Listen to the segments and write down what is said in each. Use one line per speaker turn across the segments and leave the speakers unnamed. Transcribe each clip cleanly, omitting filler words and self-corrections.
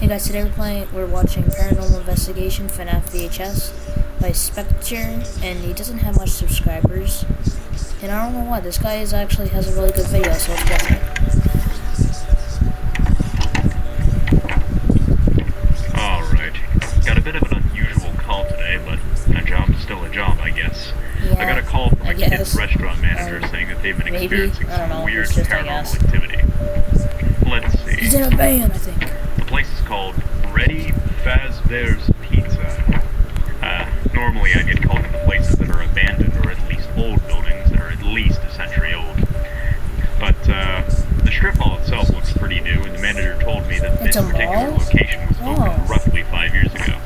Hey guys, today we're watching Paranormal Investigation Fnaf VHS by Spectre, and he doesn't have much subscribers. And I don't know why, this guy actually has a really good video, so let's watch it.
Alright, got a bit of an unusual call today, but a job's still a job, I guess.
Yeah,
I got a call from a kid's restaurant manager saying that they've been experiencing some weird paranormal activity. Let's see.
He's in a band, I think.
The place is called Freddy Fazbear's Pizza. Normally I get called into places that are abandoned or at least old buildings that are at least a century old. But the strip mall itself looks pretty new, and the manager told me that this particular location was opened roughly 5 years ago.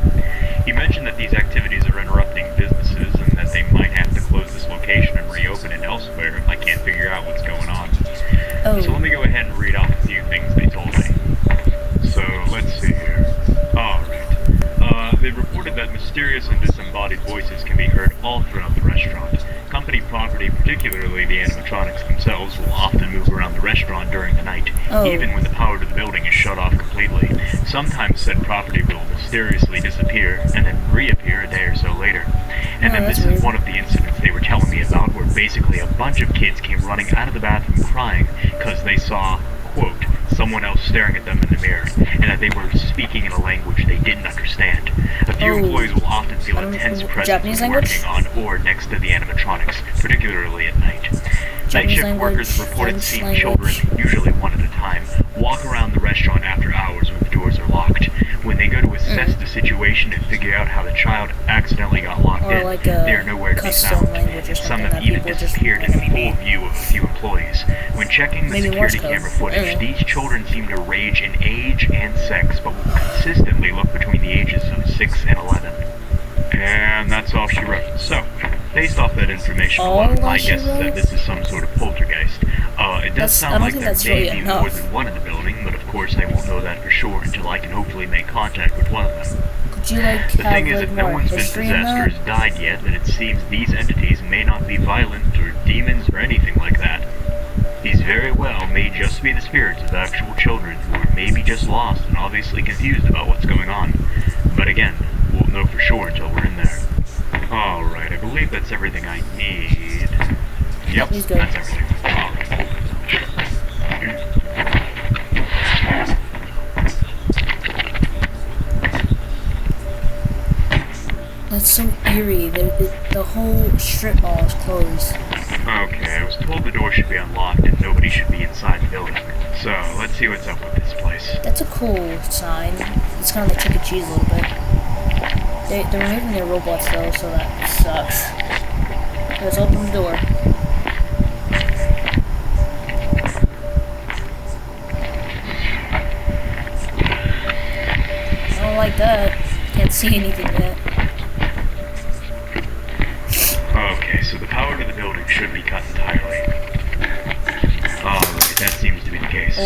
He mentioned that these activities are interrupting businesses and that they might have to close this location and reopen it elsewhere if I can't figure out what's going on. So let me go ahead and read off a few things they told me. So, let's see here. Alright. They reported that mysterious and disembodied voices can be heard all throughout the restaurant. Company property, particularly the animatronics themselves, will often move around the restaurant during the night, even when the power to the building is shut off completely. Sometimes said property will mysteriously disappear and then reappear a day or so later. And then this is one of the incidents they were telling me about, where basically a bunch of kids came running out of the bathroom crying because they saw, quote, someone else staring at them in the mirror, and that they were speaking in a language they didn't understand. A few employees will often feel a tense presence when working on or next to the animatronics, particularly at night. Night shift workers reported seeing children, usually one at a time, walk around the restaurant after hours when the doors are locked. When they go to assess the situation and figure out how the child accidentally got locked in, they are nowhere to be found. Some have even disappeared in full view of a few employees. When checking the security camera footage, these children seem to range in age and sex, but will consistently look between the ages of 6 and 11. And that's all she wrote. So, based off that information alone, my guess is that this is some sort of poltergeist. It does sound like there may be more than one in the building, but of course I won't know that for sure until I can hopefully make contact with one of them. The thing is, if no one's been possessed or has died yet, then it seems these entities may not be violent or demons or anything like that. These very well may just be the spirits of actual children who are maybe just lost and obviously confused about what's going on. But again, we'll know for sure until we're in there. Alright, I believe that's everything I need. Yep, that's everything. Alright.
That's so eerie. The whole strip mall is closed.
Okay, I was told the door should be unlocked and nobody should be inside the building. So, let's see what's up with this place.
That's a cool sign. It's kind of like Chuck E. Cheese a little bit. They're removing their robots though, so that sucks. Let's open the door. I don't like that. Can't see anything yet.
Okay, so the power to the building should be cut entirely. Alright, that seems to be the case.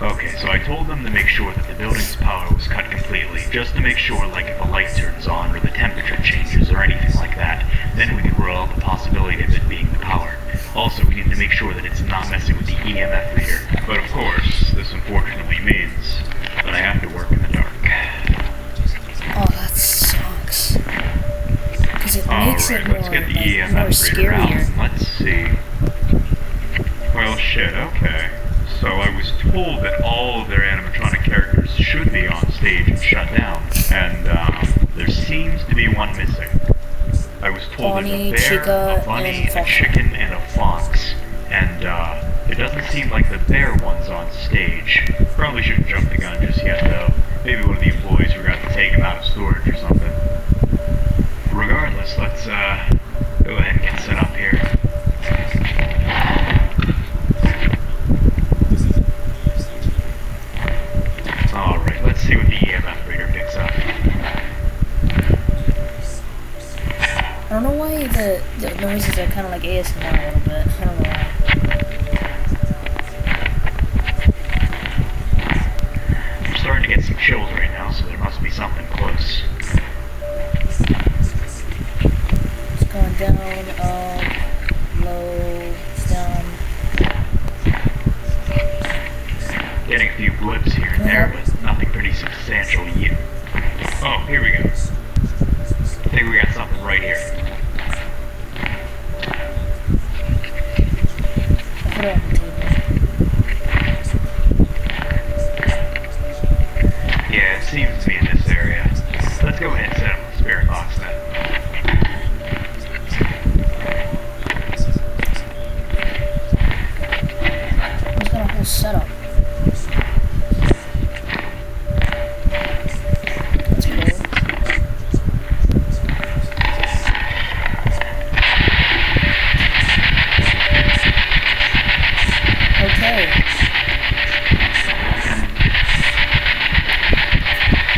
Okay, so I told them to make sure that the building's power was cut completely, just to make sure, like, if a light turns on or the temperature changes or anything like that, then we could rule out the possibility of it being the power. Also, we need to make sure that it's not messing with the EMF reader. But of course, this unfortunately means that I have to work in the dark.
Oh, that sucks. Because it makes it more,
let's get the EMF reader out. Let's see. Well, shit, okay. So I was told that all of their animatronic characters should be on stage and shut down, and there seems to be one missing. I was told there's a bear, a bunny, a chicken, and a fox, and it doesn't seem like the bear one's on stage. Probably shouldn't jump the gun just yet, though. Maybe one of the employees forgot to take him out of storage or something. Regardless, let's go ahead and get set up here. Alright, let's see what the EMF reader picks up.
I don't know why the noises are kind of like ASMR a little bit. I don't know why.
I'm starting to get some chills right now, so there must be something close.
It's going down, low, it's down.
Getting a few blips here and there, but nothing pretty substantial seems to be in this area. Let's go ahead and set up the spirit box then.
He's got a whole setup. That's cool. Okay.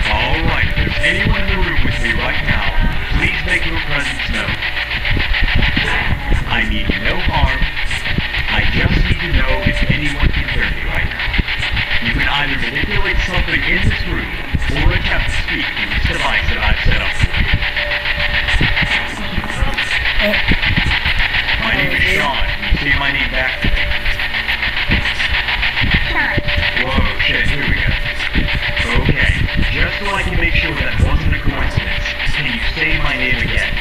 Alright, if there's anyone in the room with me right now, please make your presence known. I mean no harm. I just need to know if anyone can hear me right now. You can either manipulate something in this room, or attempt to speak through this device that I've set up for you. My name is Sean. Can you say my name back to me? Whoa, shit, here we go. Okay, just so I can make sure that wasn't a coincidence, can you say my name again?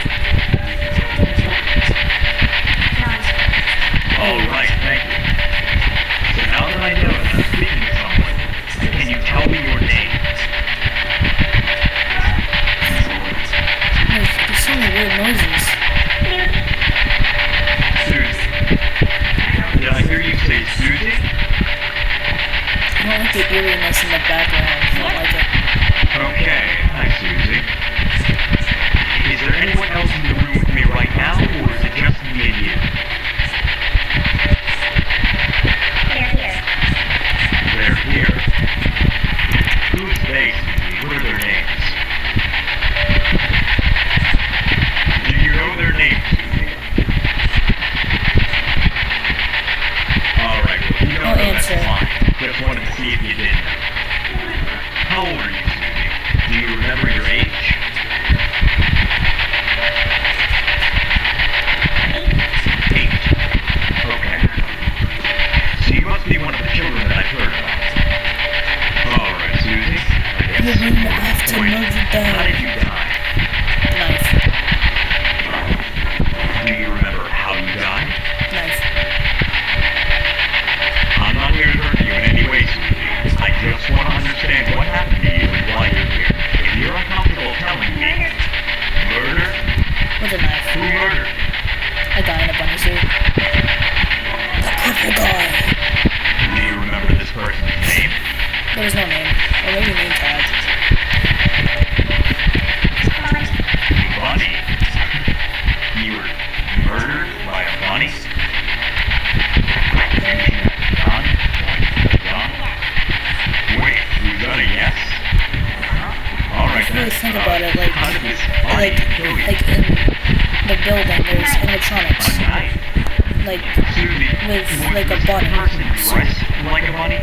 Alright, thank you. So now that I know that I'm speaking to someone, can you tell me your name?
There's so many weird noises.
Susie. Did I hear you say Susie?
I don't like the eeriness in the background. I don't like it.
Okay, hi Susie. Is there anyone else in the room with me right now, or is it just me and you? They're here. Who's they, Susie? What are their names? Do you know their names, Susie? Alright, well, if you don't
I'll
know, that's
answer.
fine. Just wanted to see if you did know. How old are you, Susie? Do you remember your age? 8. Okay. So you must be one of the children that I've heard about. Alright, Susie. I guess
You're going to have to
Wait,
move it
how
down.
did you die?
Knife.
Do you remember how you died?
Knife.
I'm not here to hurt you in any way, Susie. I just want to understand what happened to you and why you're here. If you're uncomfortable telling me, murder?
With a knife.
Who murdered?
A guy in a bunny suit. The purple guy.
Do you remember this person's name?
There was no name. Or maybe name tag.
Bunny. You were murdered by a bunny? Gun? Gun? Wait, you got a yes? Alright
If you really
then.
think about it, like,
how did this bunny kill you?
like in the building, there's animatronics.
A knife?
Like,
Susie,
with,
was
like, a
this
bunny
person
suit.
dressed like a bunny?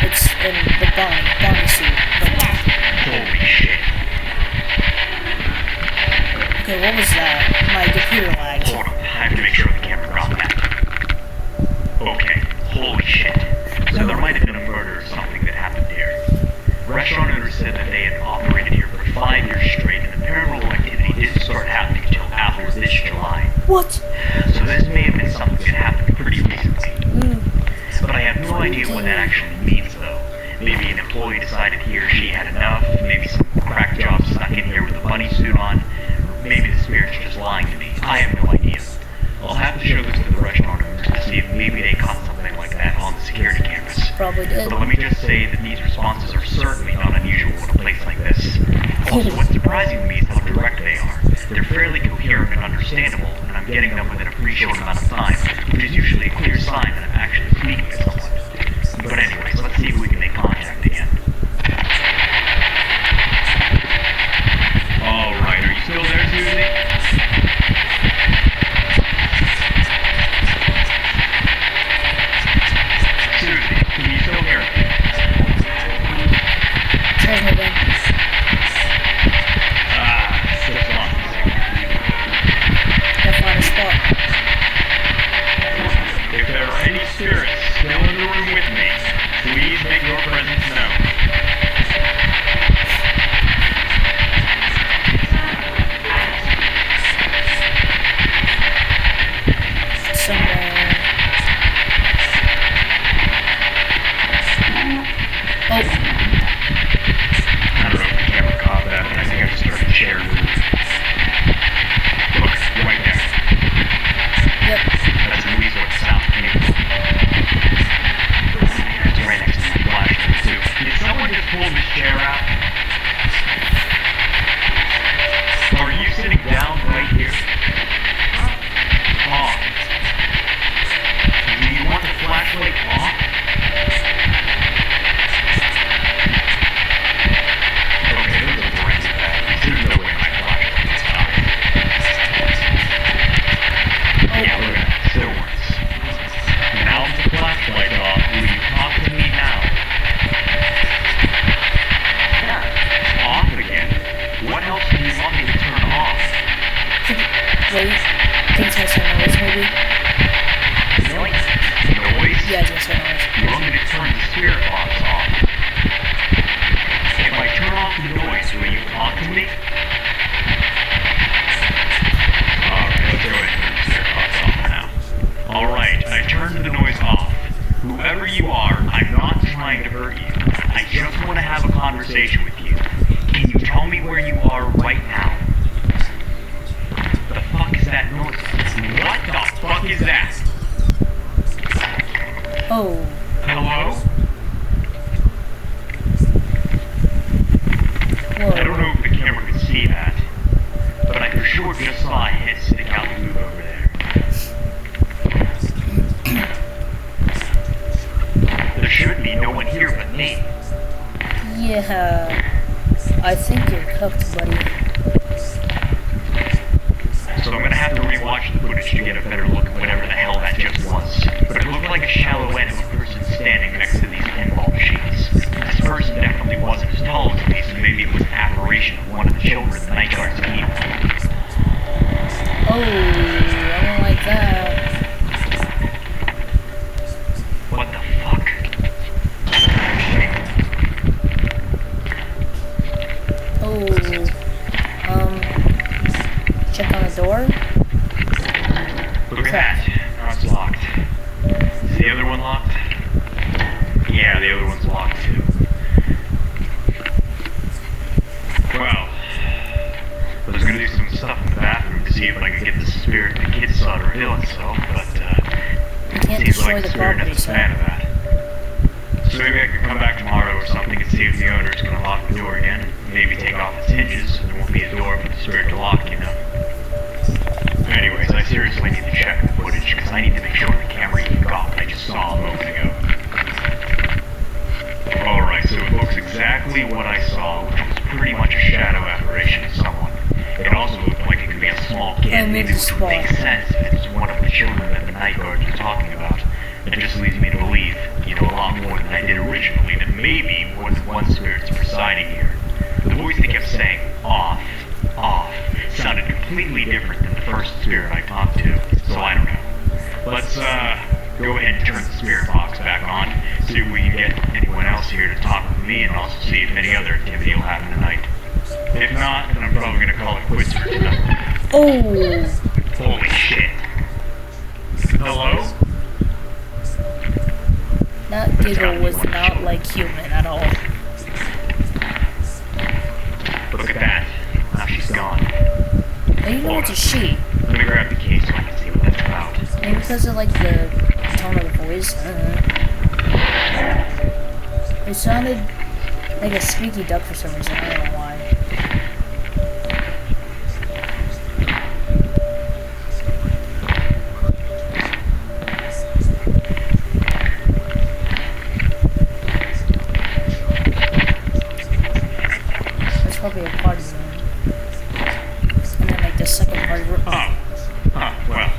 It's in the bunny suit. Like,
Holy shit.
okay, what was that? My computer lagged.
Hold on, I have to make sure the camera got that. Okay, holy shit. So there might have been a murder or something that happened here. Restaurant owners said that they had operated here for 5 years straight, and the paranormal activity didn't start happening until after this July.
What?
So this may have been something that happened pretty recently. But I have no idea what that actually means, though. Maybe an employee decided he or she had enough, maybe some crack job snuck in here with a bunny suit on, or maybe the spirit's just lying to me. I have no idea. I'll have to show this to the restaurant owners to see if maybe they caught something like that on the security cameras.
Probably did.
But let me just say that these responses are certainly not unusual in a place like this. Also, what's surprising to me is how direct they are. They're fairly coherent and understandable, and I'm getting them within a pretty short amount of time, which is usually a clear sign that I'm actually speaking to someone. But anyways, let's see if we can make contact again. Alright, are you still there, Susie? Susie, can you still hear me?
There's no gun.
Just lost the signal.
Gotta find a spot.
If there are any spirits still in the room with me, please make chair out? Are you sitting down right here? Off. Do you want the flashlight off? Okay, there's a brain battery. There's no way my flashlight is off. Yeah, look at that. Still works. Now that the flashlight off, will you talk to me now? Yeah. Off again? What else do you want me to turn off?
Wait, think it's some noise maybe?
Noise? Noise?
Yeah, it's some noise.
You want me to turn the spirit box off? If I turn off the noise, will you talk to me? Alright, let's go ahead and turn the spirit box off now. Alright, I turned the noise off. Whoever you are, I'm not trying to hurt you. I just want to have a conversation with you. Can you tell me where you are right now? The fuck is that noise? What the fuck is that?
Oh.
Hello?
Whoa.
I don't know if the camera can see that, but I for sure just saw a head stick out and move over there. There should be no one here but me.
Yeah. I think you're cooked, buddy.
So I'm gonna have to rewatch the footage to get a better look at whatever the hell that just was. But it looked like a shallow end of a person standing next to these pinball machines. This person definitely wasn't as tall as me, so maybe it was an apparition of one of the children the night guards keep.
Oh, I don't like that.
What the fuck?
Oh, check on the door.
Look at that. Oh, it's locked. Is the other one locked? Yeah, the other one's locked too. Well, I was gonna do some stuff in the bathroom to see if I could get the spirit the kids saw to reveal itself, but
You can't
seems
destroy
like
the
the spirit
property,
is a
so.
fan of that. So maybe I could come back tomorrow or something and see if the owner is gonna lock the door again, and maybe take off its hinges so there won't be a door for the spirit to lock, you know. Anyways, I seriously need to check the footage, because I need to make sure the camera even got what I just saw a moment ago. Alright, so it looks exactly what I saw, which was pretty much a shadow apparition of someone. It also looked like it could be a small kid,
And
maybe,
it's
which would make
small.
sense if it was one of the children that the night guards were talking about. It just leads me to believe, a lot more than I did originally, that maybe more than one spirit's presiding here. The voice that kept saying, off, off, sounded completely different than the first spirit I talked to, so I don't know. Let's, go ahead and turn the spirit box back on, see if we can get anyone else here to talk with me, and also see if any other activity will happen tonight. If not, then I'm probably gonna call it quits for tonight.
Oh,
Holy shit. Hello?
that giggle was not like human at all.
Look at that. Now she's gone.
How do you know it's a she?
Let me grab the case so I can see what that's about.
Maybe because of like the tone of the voice. I don't know. It sounded like a squeaky duck for some reason. I don't know why. That's probably a party room. And then like the second party room.
Oh. Huh, well,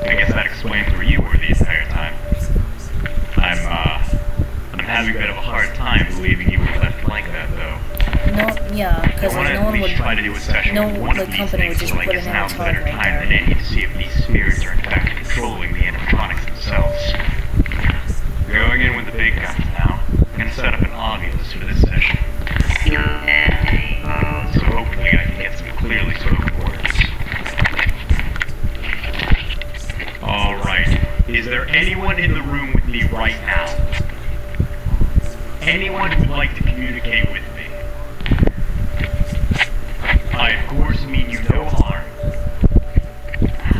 I guess that explains where you were the entire time. I'm having a bit of a hard time believing you were left like that, though.
No, yeah, because
I want to
no
at
one
least
would.
try to do a session
no
with one
the
of these
company would
things,
just
so I
put
guess
it in
now's
its
a better
heart right
time than
there.
any to see if these spirits are in fact controlling the animatronics themselves. Going in with the big guns now. I'm gonna set up an audience for this session. So hopefully I can get some clearly spoken words. Alright. Is there anyone in the room with me right now? Anyone who would like to communicate with me? I of course mean you no harm.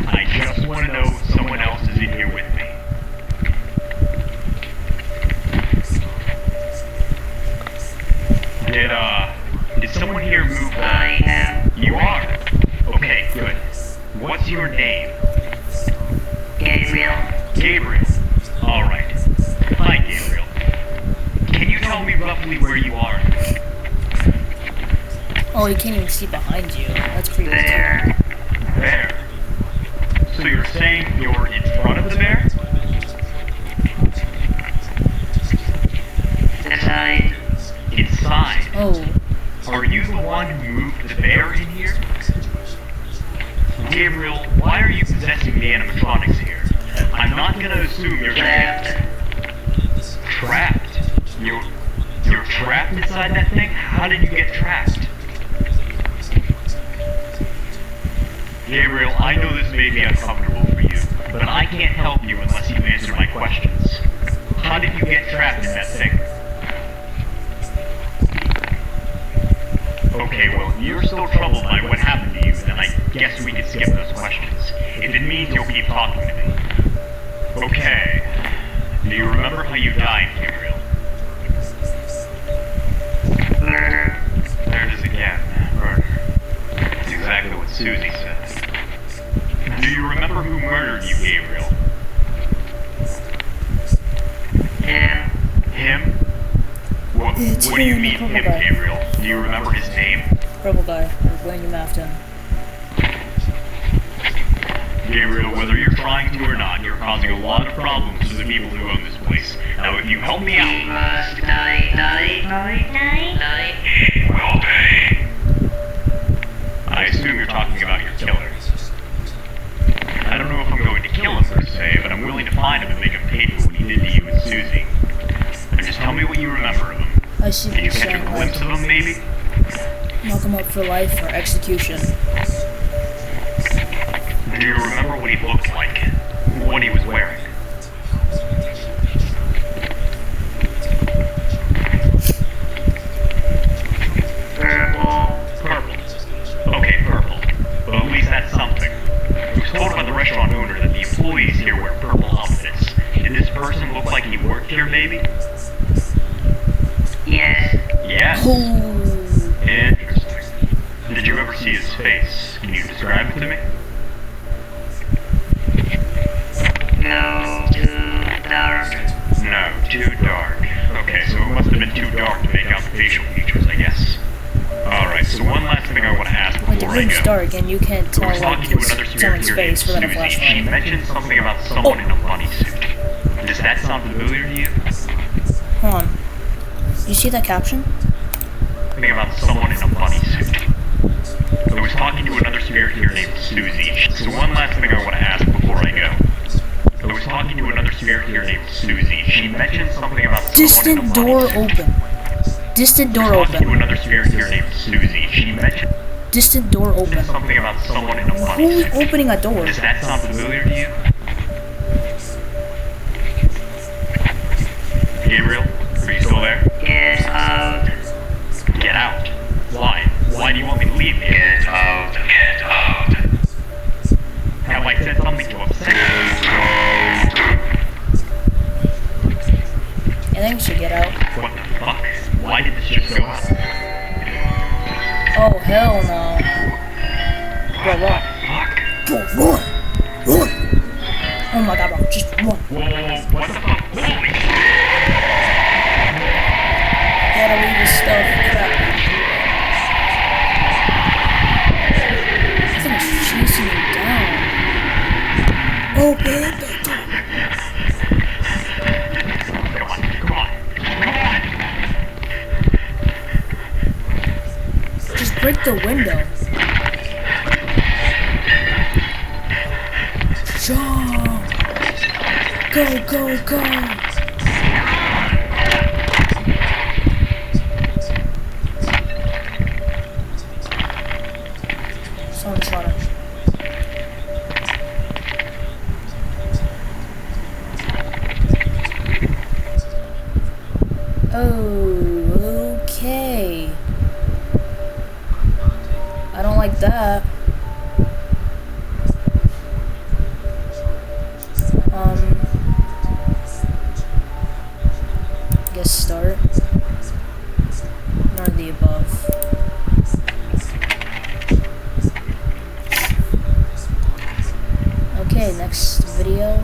I just want to know if someone else is in here with me. Did Did someone here move?
I am
You are? Okay, good. What's your name?
Gabriel.
Gabriel. Alright. Hi, Gabriel. Can you tell me roughly where you are?
Oh, you can't even see behind you. That's creepy.
There.
There. So you're saying you're in front of the bear?
Inside.
Inside.
Oh,
Are you the one who moved the bear in here? Gabriel, why are you possessing the animatronics here? I'm not gonna assume you're
Left.
trapped. You're trapped inside that thing? How did you get trapped? Gabriel, I know this may be uncomfortable for you, but I can't help you unless you answer my questions. How did you get trapped in that thing? Okay, well, if you're still troubled by what happened to you, then I guess we can skip those questions. If it means you'll keep talking to me. Okay. Do you remember how you died, Gabriel?
Murder.
There it is again. Murder. That's exactly what Susie said. Do you remember who murdered you, Gabriel?
Him.
Him? What do you
him,
mean,
the
him,
purple guy.
Gabriel? Do you remember his name?
purple guy. We're going to math him.
Gabriel, whether you're trying to or not, you're causing a lot of problems to the people who own this place. Now, if you help me
We
out,
must die.
we'll pay. I assume you're talking about your killer. I don't know if I'm going to kill him per se, but I'm willing to find him and make him pay for what he did to you and Susie. Now just tell me what you remember of him.
I see what
Can you
you're
catch a
saying.
glimpse of him, maybe?
Lock him up for life or execution.
Do you remember what he looked like? What he was wearing?
Purple.
Purple. Okay, purple. Well, at least that's something. I was told by the restaurant owner that the employees here wear purple outfits. Did this person look like he worked here, maybe?
Yes.
Yes.
Oh,
Interesting. Did you ever see his face? Can you describe it to me?
No. Too dark.
No, too dark. Okay, so it must have been too dark to make out the facial features, I guess. Alright, so one last thing I want to ask
when the
before I
room's
go.
dark and you can't
I
tell
was
like
talking to another
someone's
superior
face without a
Susie. She
flashlight.
mentioned something about someone in a bunny suit. Does that sound familiar to you?
Hold on. You see that caption?
Something about someone in a bunny suit. I was talking to another superior here named Susie. So one last thing I want to ask before I go. I was talking to another superior here named Susie. She mentioned something about someone in a
Distant
bunny
door
suit.
open. Distant door
Talking to
open.
another superior here named Susie. She mentioned
Distant door open.
something about someone in a bunny
Who's
suit.
opening a door?
Does that sound familiar to you? Gabriel, are you still there?
Get out.
Get out. Why? Why do you want me to leave here?
Get out. Get out.
Have I said something to upset you?
I think you should get out.
What the fuck? Why did this just go up?
Oh, hell no. Bro, run.
Fuck.
Bro, run. Run. Oh my god, bro. Just run.
Whoa, what the fuck? Holy shit!
Gotta leave his stuff. Crap. I think it's chasing you down. Open the door.
Come on, come on, come on!
Just break the window. Jump. Go, go, go. Someone's running. Oh, okay. I don't like that. Guess start. none of the above. Okay, next video.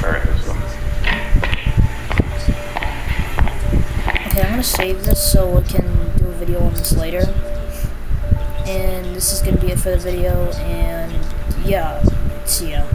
Alright, this one.
Okay, I'm gonna save this so we can do a video on this later. And this is gonna be it for the video, and yeah, see ya.